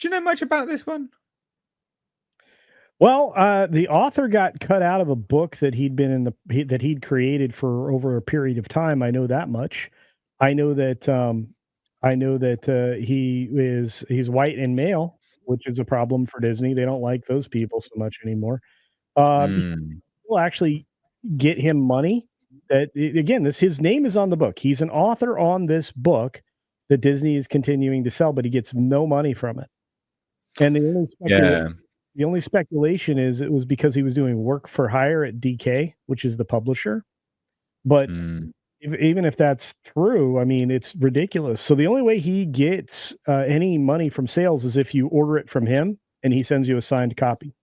Do you know much about this one? Well, the author got cut out of a book that that he'd created for over a period of time. I know that much. I know that he's white and male, which is a problem for Disney. They don't like those people so much anymore. Mm, Will actually get him money. Again, this his name is on the book. He's an author on this book that Disney is continuing to sell, but he gets no money from it. And yeah. the only speculation is it was because he was doing work for hire at DK, which is the publisher. But Mm. even if that's true, I mean, it's ridiculous. So the only way he gets any money from sales is if you order it from him and he sends you a signed copy.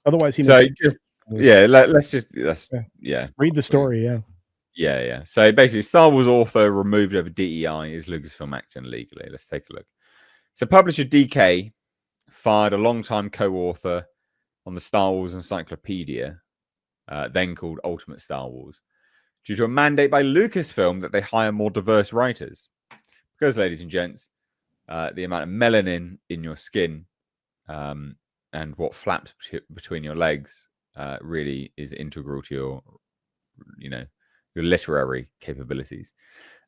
Otherwise, he makes So just let's yeah. yeah. Read the story. Yeah. Yeah. So basically, Star Wars author removed over DEI is Lucasfilm acting legally. Let's take a look. So publisher DK fired a long-time co-author on the Star Wars Encyclopedia, then called Ultimate Star Wars, due to a mandate by Lucasfilm that they hire more diverse writers. Because, ladies and gents, the amount of melanin in your skin and what flaps between your legs really is integral to your literary capabilities.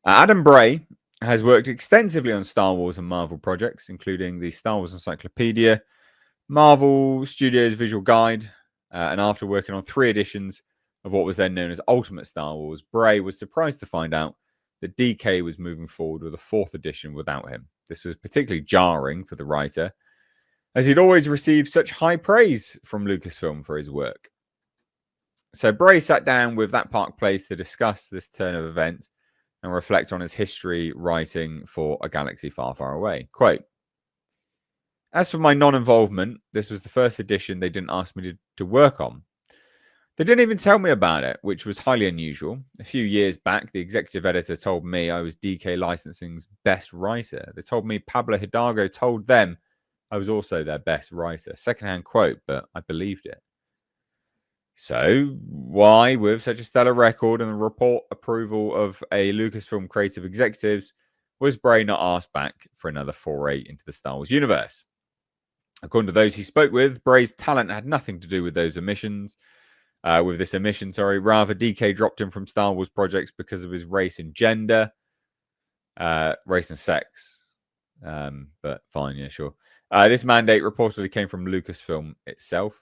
Adam Bray has worked extensively on Star Wars and Marvel projects, including the Star Wars Encyclopedia, Marvel Studios Visual Guide, and after working on 3 editions of what was then known as Ultimate Star Wars, Bray was surprised to find out that DK was moving forward with a 4th edition without him. This was particularly jarring for the writer, as he'd always received such high praise from Lucasfilm for his work. So Bray sat down with that Park Place to discuss this turn of events and reflect on his history writing for A Galaxy Far, Far Away. Quote, as for my non-involvement, this was the first edition they didn't ask me to work on. They didn't even tell me about it, which was highly unusual. A few years back, the executive editor told me I was DK Licensing's best writer. They told me Pablo Hidalgo told them I was also their best writer. Secondhand quote, but I believed it. So, why, with such a stellar record and the report approval of a Lucasfilm creative executives, was Bray not asked back for another foray into the Star Wars universe? According to those he spoke with, Bray's talent had nothing to do with those omissions. With this omission, rather DK dropped him from Star Wars projects because of his race and gender, race and sex. But fine, yeah, sure. This mandate reportedly came from Lucasfilm itself.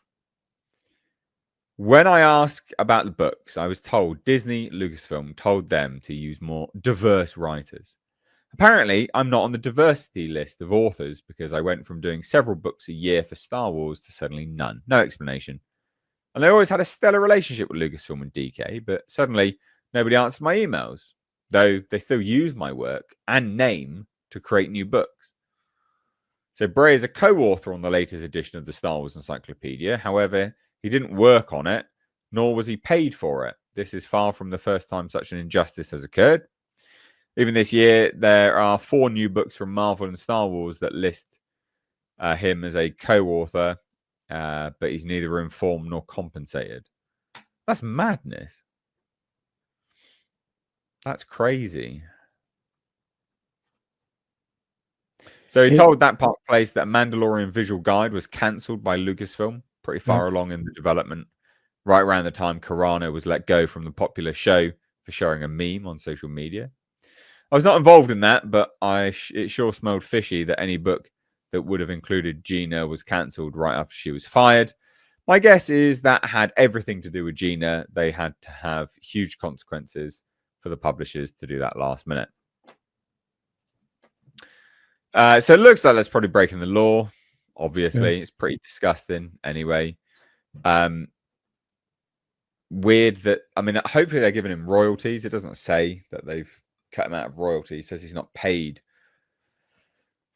When I asked about the books, I was told Disney Lucasfilm told them to use more diverse writers. Apparently, I'm not on the diversity list of authors because I went from doing several books a year for Star Wars to suddenly none. No explanation. And I always had a stellar relationship with Lucasfilm and DK, but suddenly nobody answered my emails, though they still use my work and name to create new books. So Bray is a co-author on the latest edition of the Star Wars Encyclopedia. However, he didn't work on it, nor was he paid for it. This is far from the first time such an injustice has occurred. Even this year, there are 4 new books from Marvel and Star Wars that list him as a co-author, but he's neither informed nor compensated. That's madness. That's crazy. So he told that Park Place that Mandalorian Visual Guide was cancelled by Lucasfilm, pretty far along in the development, right around the time Carano was let go from the popular show for sharing a meme on social media. I was not involved in that, but it sure smelled fishy that any book that would have included Gina was cancelled right after she was fired. My guess is that had everything to do with Gina. They had to have huge consequences for the publishers to do that last minute. So it looks like that's probably breaking the law. Obviously, it's pretty disgusting. Anyway, weird that hopefully they're giving him royalties. It doesn't say that they've cut him out of royalties. It says he's not paid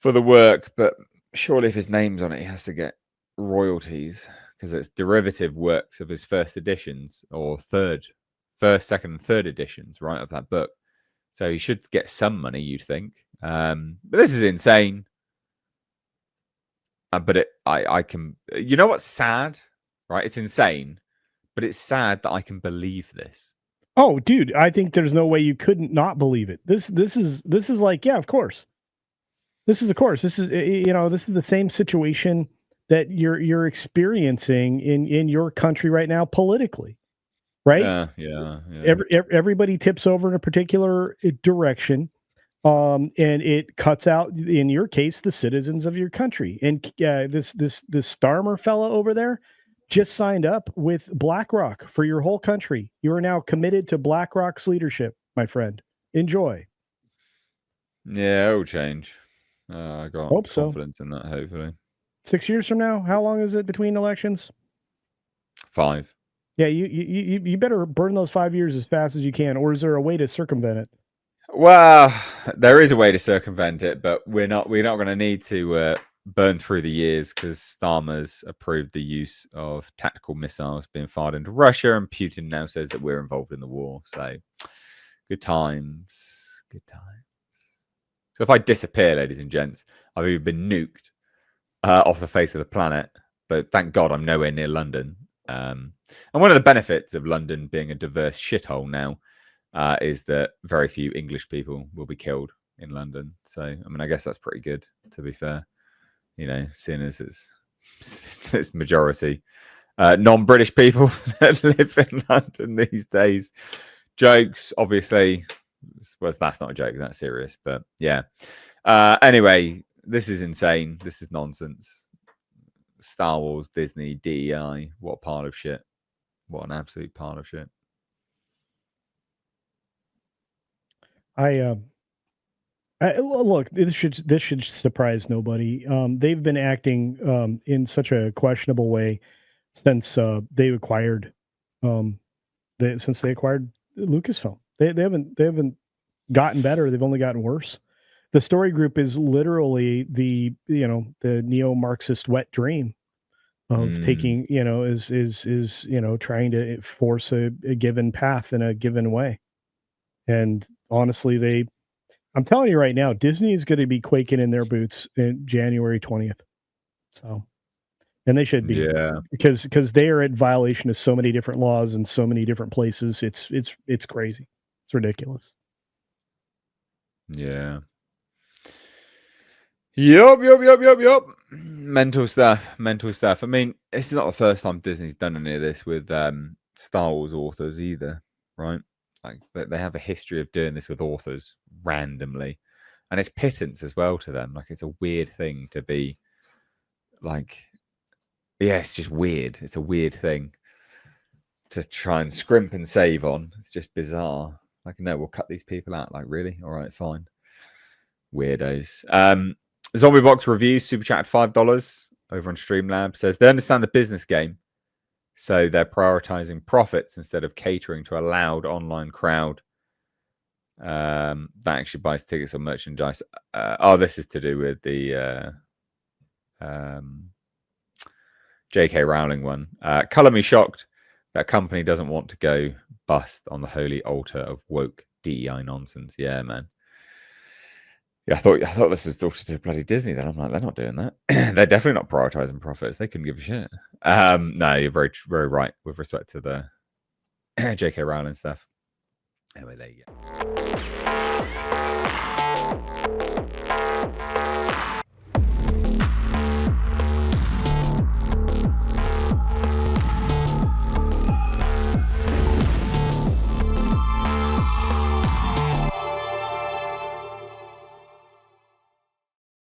for the work, but surely if his name's on it, he has to get royalties because it's derivative works of his first editions or first, second, and third editions, right, of that book. So he should get some money, you'd think. But this is insane. But I can, you know what's sad, right? It's insane, but it's sad that I can believe this. Oh, dude, I think there's no way you couldn't not believe it. This is like, yeah, of course. This is, of course, this is this is the same situation that you're experiencing in your country right now politically, right? Yeah. Everybody tips over in a particular direction, and it cuts out, in your case, the citizens of your country. And this Starmer fella over there just signed up with BlackRock for your whole country. You are now committed to BlackRock's leadership, my friend. Enjoy. Yeah, it'll change. I got Hope so. confidence in that, hopefully. 6 years from now, how long is it between elections? 5. Yeah, you better burn those 5 years as fast as you can, or is there a way to circumvent it? Well, there is a way to circumvent it, but we're not going to need to burn through the years, because Starmer's approved the use of tactical missiles being fired into Russia, and Putin now says that we're involved in the war. So, good times, good times. So if I disappear, ladies and gents, I've either been nuked off the face of the planet, but thank God I'm nowhere near London. And one of the benefits of London being a diverse shithole now is that very few English people will be killed in London. So, I mean, I guess that's pretty good, to be fair. Seeing as it's majority non-British people that live in London these days. Jokes, obviously. Well, that's not a joke. That's serious. But yeah. Anyway, this is insane. This is nonsense. Star Wars, Disney, DEI. What a pile of shit. What an absolute pile of shit. Look, this should surprise nobody. They've been acting in such a questionable way since they acquired Lucasfilm. They haven't gotten better. They've only gotten worse. The story group is literally the neo-Marxist wet dream of taking, is trying to force a given path in a given way. And honestly, I'm telling you right now, Disney is going to be quaking in their boots in January 20th. So, and they should be, because they are in violation of so many different laws in so many different places. It's crazy. It's ridiculous. Yeah. Yup. Mental stuff. I mean, it's not the first time Disney's done any of this with Star Wars authors either, right? Like, they have a history of doing this with authors randomly, and it's pittance as well to them. Like, it's a weird thing to be like, yeah, it's just weird. It's a weird thing to try and scrimp and save on. It's just bizarre. Like, no, we'll cut these people out. Like, really? All right, fine. Weirdos. Zombie Box Reviews super chat $5 over on Streamlab says they understand the business game, so they're prioritizing profits instead of catering to a loud online crowd that actually buys tickets or merchandise. This is to do with the J.K. Rowling one. Color me shocked that company doesn't want to go bust on the holy altar of woke DEI nonsense. Yeah, man. Yeah, I thought this was talking to bloody Disney. Then I'm like, they're not doing that. They're definitely not prioritizing profits. They couldn't give a shit. No, you're very, very right with respect to the J.K. Rowling stuff. Anyway, there you go.